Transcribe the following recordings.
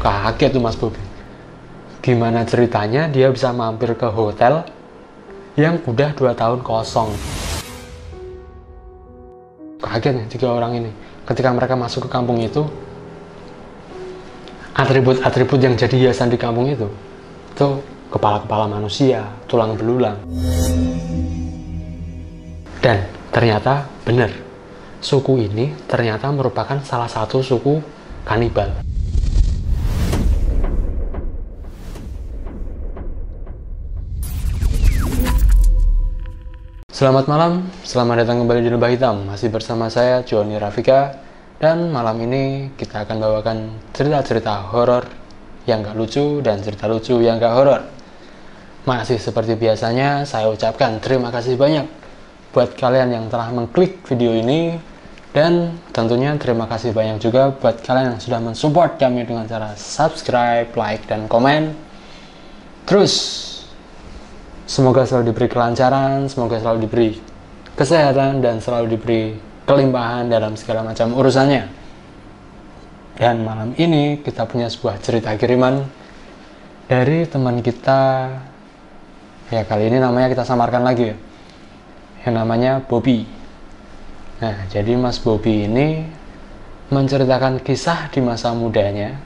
Kaget tuh Mas Bobi. Gimana ceritanya dia bisa mampir ke hotel yang udah 2 tahun kosong. Kaget nih 3 orang ini. Ketika mereka masuk ke kampung itu, atribut-atribut yang jadi hiasan di kampung itu kepala-kepala manusia, tulang belulang. Dan ternyata benar, suku ini ternyata merupakan salah satu suku kanibal. Selamat malam, selamat datang kembali di Lembah Hitam. Masih bersama saya, Joni Rafika. Dan malam ini kita akan bawakan cerita-cerita horor yang gak lucu dan cerita lucu yang gak horor. Masih seperti biasanya, saya ucapkan terima kasih banyak buat kalian yang telah mengklik video ini. Dan tentunya terima kasih banyak juga buat kalian yang sudah mensupport kami dengan cara subscribe, like, dan komen. Terus, semoga selalu diberi kelancaran, semoga selalu diberi kesehatan, dan selalu diberi kelimpahan dalam segala macam urusannya. Dan malam ini kita punya sebuah cerita kiriman dari teman kita. Ya, kali ini namanya kita samarkan lagi ya. Yang namanya Bobby. Nah, jadi Mas Bobby ini menceritakan kisah di masa mudanya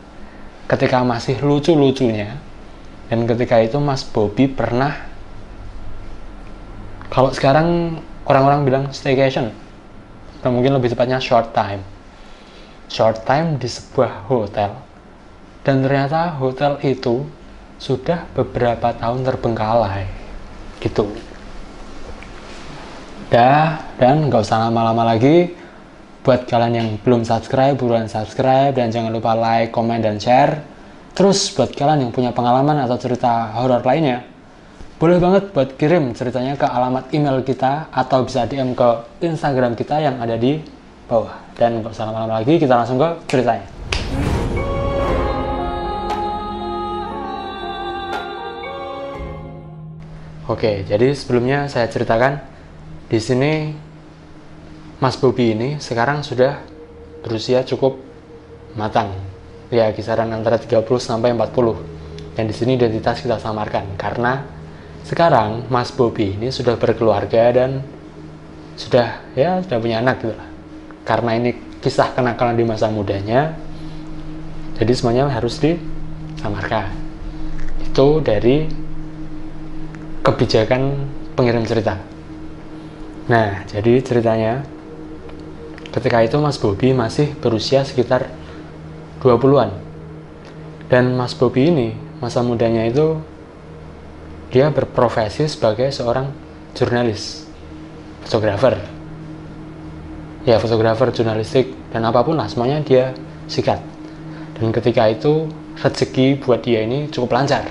ketika masih lucu-lucunya. Dan ketika itu Mas Bobby pernah, kalau sekarang orang-orang bilang staycation, atau mungkin lebih tepatnya short time di sebuah hotel. Dan ternyata hotel itu sudah beberapa tahun terbengkalai gitu. Dan nggak usah lama-lama lagi. Buat kalian yang belum subscribe, buruan subscribe, dan jangan lupa like, komen, dan share. Terus buat kalian yang punya pengalaman atau cerita horor lainnya, boleh banget buat kirim ceritanya ke alamat email kita atau bisa DM ke Instagram kita yang ada di bawah. Dan nggak usah lama-lama lagi, kita langsung ke ceritanya. Oke, jadi sebelumnya saya ceritakan di sini Mas Bobby ini sekarang sudah berusia cukup matang. Ya, kisaran antara 30 sampai 40. Dan di sini identitas kita samarkan karena sekarang Mas Bobby ini sudah berkeluarga dan sudah punya anak gitu lah. Karena ini kisah kenakalan di masa mudanya, jadi semuanya harus disamarkan. Itu dari kebijakan pengirim cerita. Nah, jadi ceritanya ketika itu Mas Bobby masih berusia sekitar 20-an. Dan Mas Bobby ini masa mudanya itu dia berprofesi sebagai seorang jurnalis, fotografer. Ya, fotografer, jurnalistik, dan apapun lah, semuanya dia sikat. Dan ketika itu rezeki buat dia ini cukup lancar.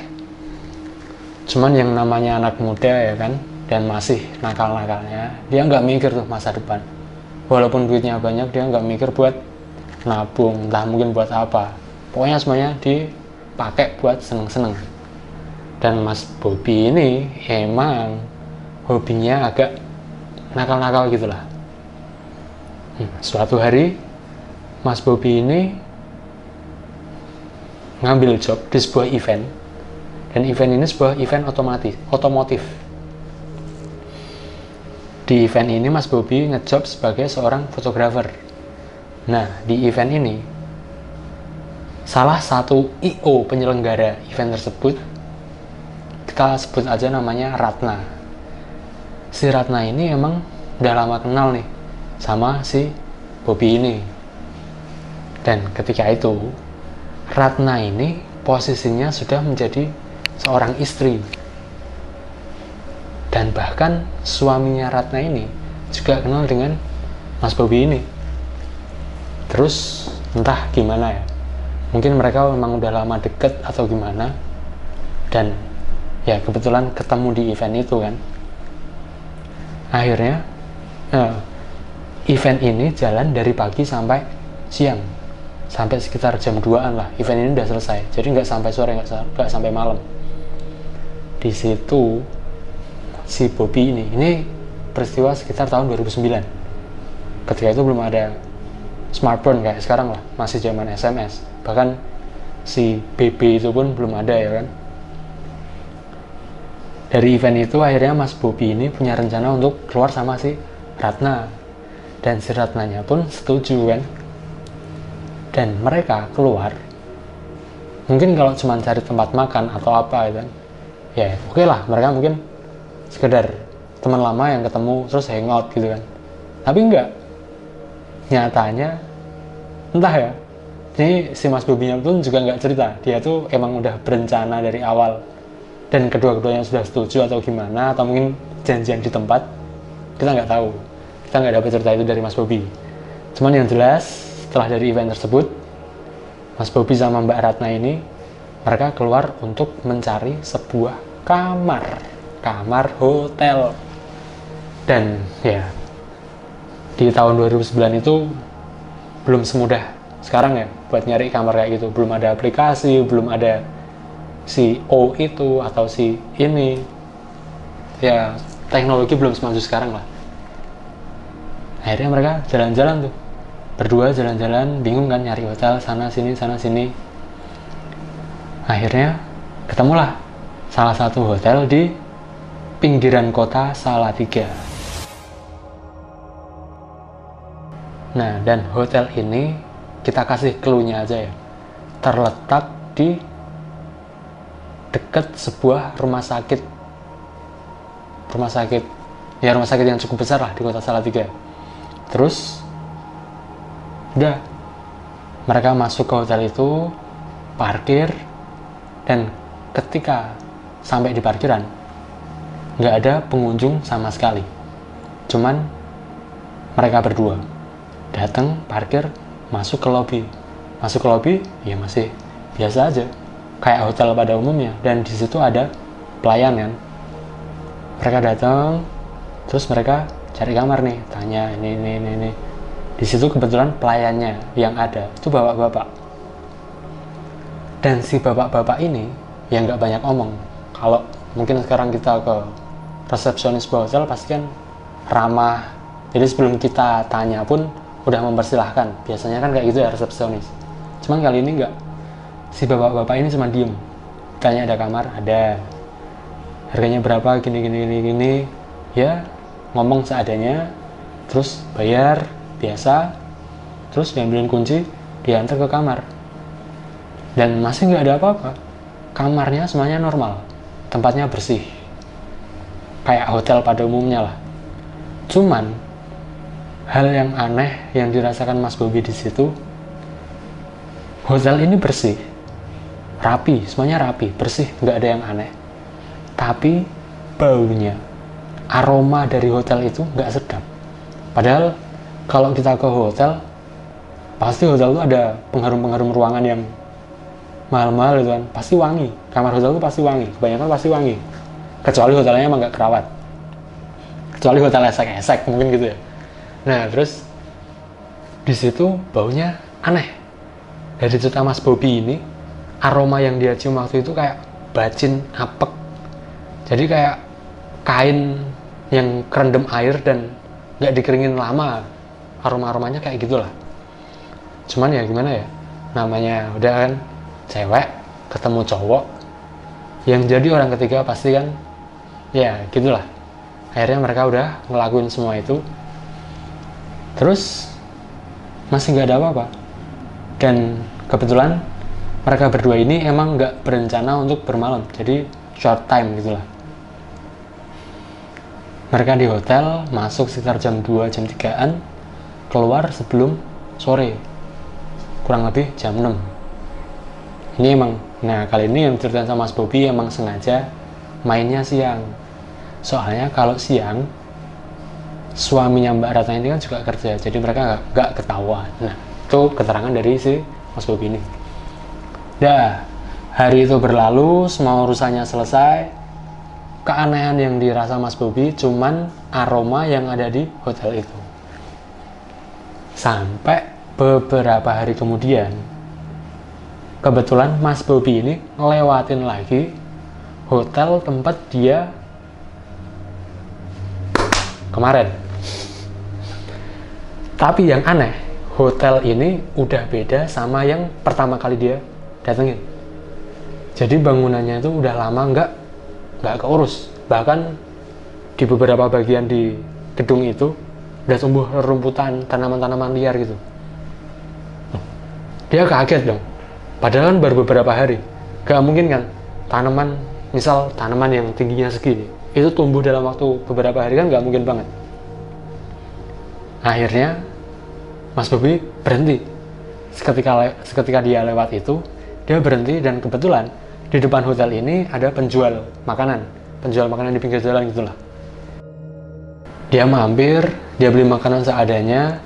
Cuman yang namanya anak muda ya kan, dan masih nakal-nakalnya, dia nggak mikir tuh masa depan. Walaupun duitnya banyak, dia nggak mikir buat nabung, entah mungkin buat apa. Pokoknya semuanya dipakai buat seneng-seneng. Dan Mas Bobby ini emang hobinya agak nakal-nakal gitulah. Suatu hari Mas Bobby ini ngambil job di sebuah event. Dan event ini sebuah event otomotif. Di event ini Mas Bobby ngejob sebagai seorang fotografer. Nah, di event ini salah satu IO penyelenggara event tersebut, kita sebut aja namanya Ratna. Si Ratna ini emang udah lama kenal nih sama si Bobby ini. Dan ketika itu Ratna ini posisinya sudah menjadi seorang istri. Dan bahkan suaminya Ratna ini juga kenal dengan Mas Bobby ini. Terus entah gimana ya, mungkin mereka memang udah lama deket atau gimana. Dan ya kebetulan ketemu di event itu kan. Akhirnya event ini jalan dari pagi sampai siang, sampai sekitar jam 2-an lah. Event ini udah selesai, jadi nggak sampai sore, nggak sampai malam. Di situ si Bobby ini peristiwa sekitar tahun 2009. Ketika itu belum ada smartphone kayak sekarang lah, masih zaman SMS. Bahkan si BB itu pun belum ada ya kan. Dari event itu akhirnya Mas Bobi ini punya rencana untuk keluar sama si Ratna, dan si Ratnanya pun setuju kan. Dan mereka keluar, mungkin kalau cuma cari tempat makan atau apa gitu kan, ya oke lah, mereka mungkin sekedar teman lama yang ketemu terus hangout gitu kan. Tapi enggak, nyatanya entah ya, ini si Mas Bobinya pun juga nggak cerita, dia tuh emang udah berencana dari awal, dan kedua-keduanya sudah setuju atau gimana, atau mungkin janjian di tempat, kita nggak tahu, kita nggak dapat cerita itu dari Mas Bobi. Cuman yang jelas, setelah dari event tersebut, Mas Bobi sama Mbak Ratna ini, mereka keluar untuk mencari sebuah kamar hotel. Dan ya, di tahun 2009 itu belum semudah sekarang ya buat nyari kamar kayak gitu. Belum ada aplikasi, belum ada si O itu atau si ini, ya teknologi belum semaju sekarang lah. Akhirnya mereka jalan-jalan tuh, berdua jalan-jalan, bingung kan nyari hotel sana sini. Akhirnya ketemulah salah satu hotel di pinggiran kota Salatiga. Nah, dan hotel ini kita kasih clue-nya aja ya, terletak di dekat sebuah rumah sakit yang cukup besar lah di kota Salatiga. Terus udah, mereka masuk ke hotel itu, parkir, dan ketika sampai di parkiran nggak ada pengunjung sama sekali, cuman mereka berdua datang, parkir, masuk ke lobby ya masih biasa aja kayak hotel pada umumnya, dan di situ ada pelayan kan. Mereka datang, terus mereka cari kamar nih, tanya ini. Di situ kebetulan pelayannya yang ada itu bapak-bapak, dan si bapak-bapak ini yang nggak banyak omong. Kalau mungkin sekarang kita ke resepsionis hotel pasti kan ramah, jadi sebelum kita tanya pun udah mempersilahkan, biasanya kan kayak gitu ya resepsionis. Cuman kali ini enggak, si bapak-bapak ini cuma diem, tanya ada kamar, ada, harganya berapa, gini, ya ngomong seadanya, terus bayar biasa, terus diambilin kunci, diantar ke kamar, dan masih nggak ada apa-apa. Kamarnya semuanya normal, tempatnya bersih kayak hotel pada umumnya lah. Cuman hal yang aneh yang dirasakan Mas Bobi di situ, hotel ini bersih, rapi, semuanya rapi, bersih, nggak ada yang aneh. Tapi baunya, aroma dari hotel itu nggak sedap. Padahal kalau kita ke hotel, pasti hotel itu ada pengharum-pengharum ruangan yang mahal-mahal gitu kan, pasti wangi. Kamar hotel itu pasti wangi, kebanyakan pasti wangi. Kecuali hotelnya emang nggak kerawat, kecuali hotel esek-esek mungkin gitu ya. Nah, terus di situ baunya aneh. Dari cerita Mas Bobi ini, aroma yang dia cium waktu itu kayak bacin apek. Jadi kayak kain yang kerendam air dan nggak dikeringin lama. Aroma-aromanya kayak gitulah. Cuman ya gimana ya, namanya udah kan cewek ketemu cowok, yang jadi orang ketiga pasti kan ya gitulah. Akhirnya mereka udah ngelakuin semua itu, terus masih nggak ada apa-apa. Dan kebetulan mereka berdua ini emang nggak berencana untuk bermalam, jadi short time gitulah. Mereka di hotel masuk sekitar jam 2, jam 3-an, keluar sebelum sore, kurang lebih jam 6. Ini emang, nah kali ini yang ceritain sama Mas Bobi emang sengaja mainnya siang. Soalnya kalau siang, suaminya Mbak Ratna ini kan juga kerja, jadi mereka nggak ketahuan. Nah, itu keterangan dari si Mas Bobi ini. Dah, hari itu berlalu, semua urusannya selesai. Keanehan yang dirasa Mas Bobi cuman aroma yang ada di hotel itu. Sampai beberapa hari kemudian, kebetulan Mas Bobi ini ngelewatin lagi hotel tempat dia kemarin. Tapi yang aneh, hotel ini udah beda sama yang pertama kali dia datengin. Jadi bangunannya itu udah lama nggak keurus. Bahkan di beberapa bagian di gedung itu udah tumbuh rumputan, tanaman-tanaman liar gitu. Dia kaget dong. Padahal kan baru beberapa hari. Gak mungkin kan tanaman, misal tanaman yang tingginya segini, itu tumbuh dalam waktu beberapa hari, kan gak mungkin banget. Akhirnya Mas Bobi berhenti. Seketika dia lewat itu, dia berhenti, dan kebetulan di depan hotel ini ada penjual makanan di pinggir jalan gitulah. Dia mampir, dia beli makanan seadanya.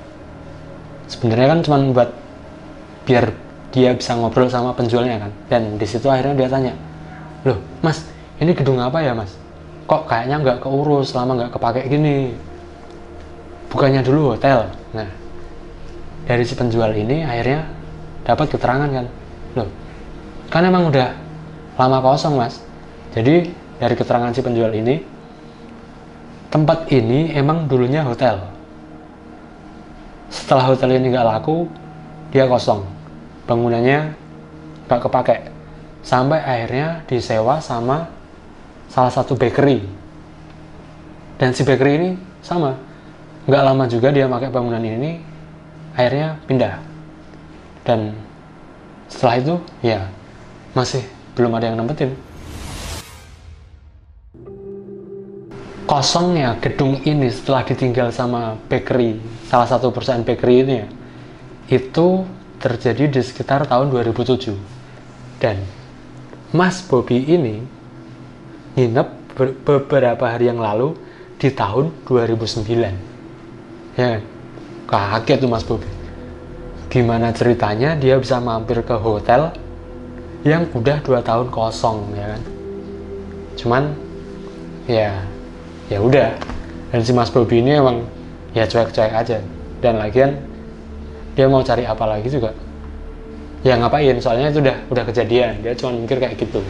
Sebenarnya kan cuma buat biar dia bisa ngobrol sama penjualnya kan. Dan di situ akhirnya dia tanya, "Loh Mas, ini gedung apa ya Mas? Kok kayaknya nggak keurus, lama nggak kepake gini. Bukannya dulu hotel?" Nah, dari si penjual ini akhirnya dapat keterangan kan, "Loh, kan emang udah lama kosong Mas." Jadi dari keterangan si penjual ini, tempat ini emang dulunya hotel. Setelah hotel ini nggak laku, dia kosong, bangunannya nggak kepake, sampai akhirnya disewa sama salah satu bakery. Dan si bakery ini sama, nggak lama juga dia pakai bangunan ini, akhirnya pindah. Dan setelah itu ya masih belum ada yang nempetin. Kosongnya gedung ini setelah ditinggal sama bakery, salah satu perusahaan bakery ini ya, itu terjadi di sekitar tahun 2007. Dan Mas Bobi ini nginep beberapa hari yang lalu di tahun 2009. Ya, kaget tuh Mas Bobi. Gimana ceritanya dia bisa mampir ke hotel yang udah 2 tahun kosong, ya kan? Cuman ya udah. Dan si Mas Bobi ini emang ya cuek-cuek aja. Dan lagian dia mau cari apa lagi juga ya ngapain, soalnya itu udah kejadian. Dia cuma mikir kayak gitu.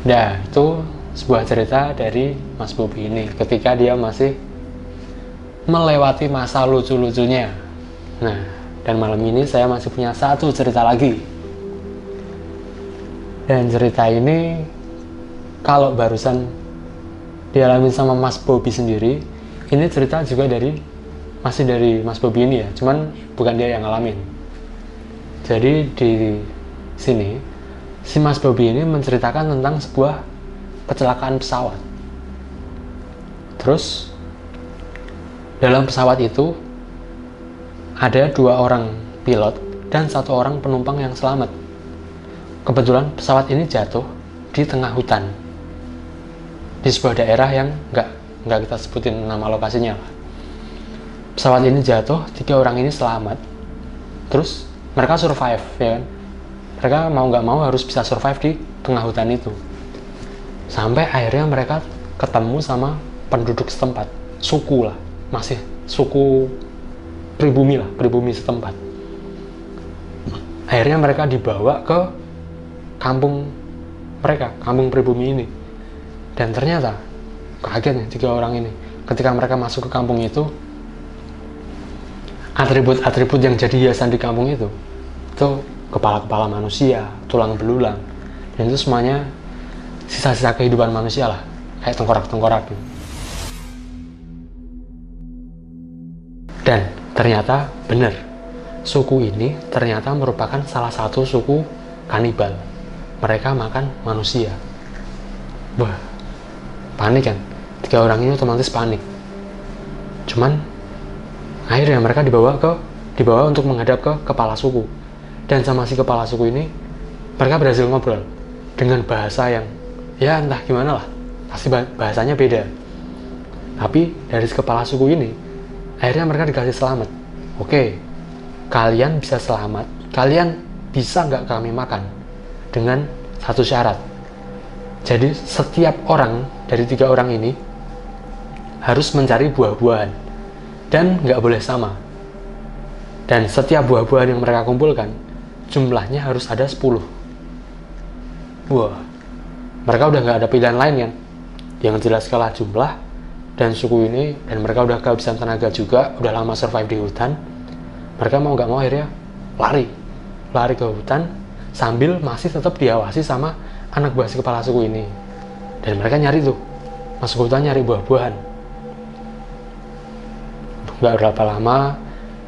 Nah, itu sebuah cerita dari Mas Bobi ini ketika dia masih melewati masa lucu-lucunya. Nah, dan malam ini saya masih punya satu cerita lagi. Dan cerita ini kalau barusan dialami sama Mas Bobi sendiri, ini cerita juga masih dari Mas Bobi ini ya, cuman bukan dia yang ngalamin. Jadi di sini si Mas Bobi ini menceritakan tentang sebuah kecelakaan pesawat. Terus dalam pesawat itu ada 2 orang pilot dan 1 orang penumpang yang selamat. Kebetulan pesawat ini jatuh di tengah hutan di sebuah daerah yang nggak kita sebutin nama lokasinya lah. Pesawat ini jatuh, 3 orang ini selamat. Terus mereka survive, ya kan? Mereka mau nggak mau harus bisa survive di tengah hutan itu. Sampai akhirnya mereka ketemu sama penduduk setempat, suku lah, masih suku pribumi setempat. Akhirnya mereka dibawa ke kampung mereka, kampung pribumi ini. Dan ternyata kaget nih 3 orang ini. Ketika mereka masuk ke kampung itu, atribut-atribut yang jadi hiasan di kampung itu kepala-kepala manusia, tulang belulang, dan itu semuanya sisa-sisa kehidupan manusia lah, kayak tengkorak-tengkorak gitu. Dan ternyata benar, suku ini ternyata merupakan salah satu suku kanibal. Mereka makan manusia. Wah, panik kan? 3 orang ini otomatis panik. Cuman akhirnya mereka dibawa untuk menghadap ke kepala suku. Dan sama si kepala suku ini mereka berhasil ngobrol dengan bahasa yang ya entah gimana lah, pasti bahasanya beda. Tapi dari si kepala suku ini akhirnya mereka dikasih selamat. Oke, kalian bisa selamat, kalian bisa nggak kami makan dengan satu syarat. Jadi setiap orang dari 3 orang ini harus mencari buah-buahan dan nggak boleh sama. Dan setiap buah-buahan yang mereka kumpulkan jumlahnya harus ada 10. Wah, mereka udah nggak ada pilihan lain kan. Yang jelas kalah jumlah dan suku ini, dan mereka udah kehabisan tenaga juga, udah lama survive di hutan. Mereka mau nggak mau akhirnya lari lari ke hutan sambil masih tetap diawasi sama anak buah si kepala suku ini. Dan mereka nyari tuh, masuk hutan nyari buah-buahan. Nggak berapa lama,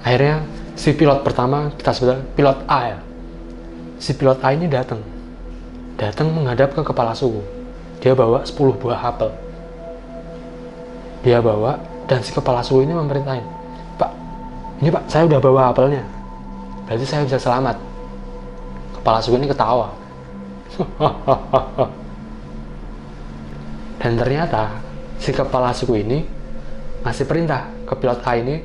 akhirnya si pilot pertama, kita sebut pilot A ya. Si pilot A ini datang menghadap ke kepala suku. Dia bawa 10 buah apel. Dia bawa, dan si kepala suku ini memerintahin, "Pak, ini Pak, saya udah bawa apelnya. Berarti saya bisa selamat." Kepala suku ini ketawa. Dan ternyata si kepala suku ini ngasih perintah ke pilot A ini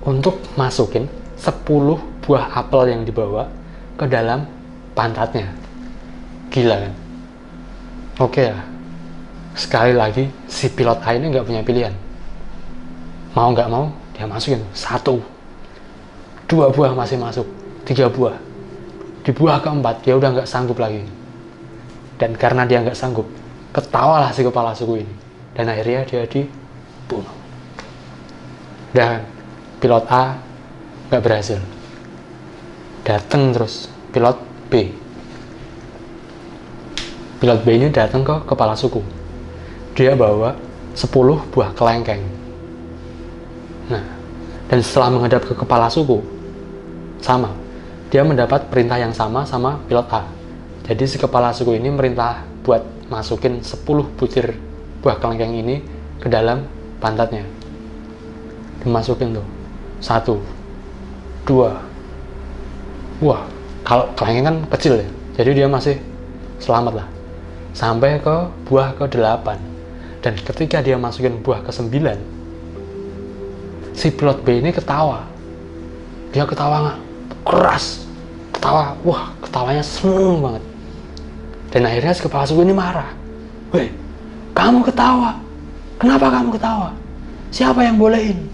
untuk masukin 10 buah apel yang dibawa ke dalam pantatnya. Gila kan? Oke lah. Sekali lagi si pilot A ini nggak punya pilihan. Mau nggak mau dia masukin 1, 2 buah masih masuk, 3 buah. Di buah keempat dia udah nggak sanggup lagi. Dan karena dia nggak sanggup, ketawalah si kepala suku ini. Dan akhirnya dia dibunuh. Dan pilot A nggak berhasil. Datang terus pilot B. Pilot B ini datang ke kepala suku. Dia bawa 10 buah kelengkeng. Nah, dan setelah menghadap ke kepala suku, sama. Dia mendapat perintah yang sama pilot A. Jadi si kepala suku ini merintah buat masukin 10 butir buah kelengkeng ini ke dalam pantatnya. Dimasukin tuh 1, 2. Wah, kalau kelengkeng kan kecil ya, jadi dia masih selamat lah. Sampai ke buah ke-8. Dan ketika dia masukin buah ke-9, si pilot B ini ketawa. Dia ketawa keras, ketawanya seneng banget. Dan akhirnya si kepala suku ini marah. "Weh, kamu ketawa? Kenapa kamu ketawa? Siapa yang bolehin?"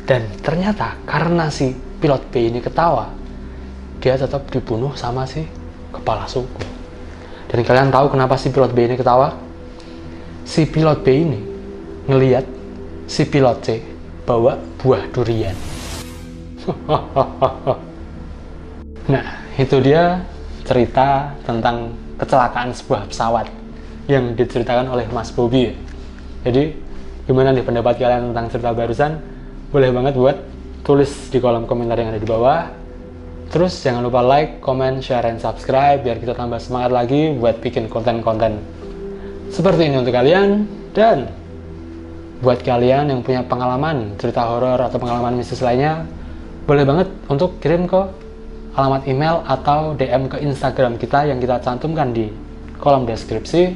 Dan ternyata karena si pilot B ini ketawa, dia tetap dibunuh sama si kepala suku. Dan kalian tahu kenapa si pilot B ini ketawa? Si pilot B ini ngelihat si pilot C bawa buah durian. Nah, itu dia cerita tentang kecelakaan sebuah pesawat yang diceritakan oleh Mas Bobby. Jadi, gimana nih pendapat kalian tentang cerita barusan? Boleh banget buat tulis di kolom komentar yang ada di bawah. Terus jangan lupa like, comment, share, dan subscribe biar kita tambah semangat lagi buat bikin konten-konten seperti ini untuk kalian. Dan buat kalian yang punya pengalaman cerita horor atau pengalaman mistis lainnya, boleh banget untuk kirim ke alamat email atau DM ke Instagram kita yang kita cantumkan di kolom deskripsi.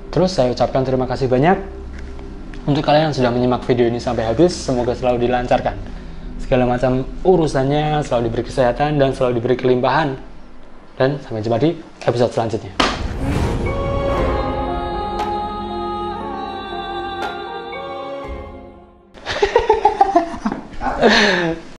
Terus saya ucapkan terima kasih banyak untuk kalian yang sudah menyimak video ini sampai habis. Semoga selalu dilancarkan segala macam urusannya, selalu diberi kesehatan dan selalu diberi kelimpahan. Dan sampai jumpa di episode selanjutnya.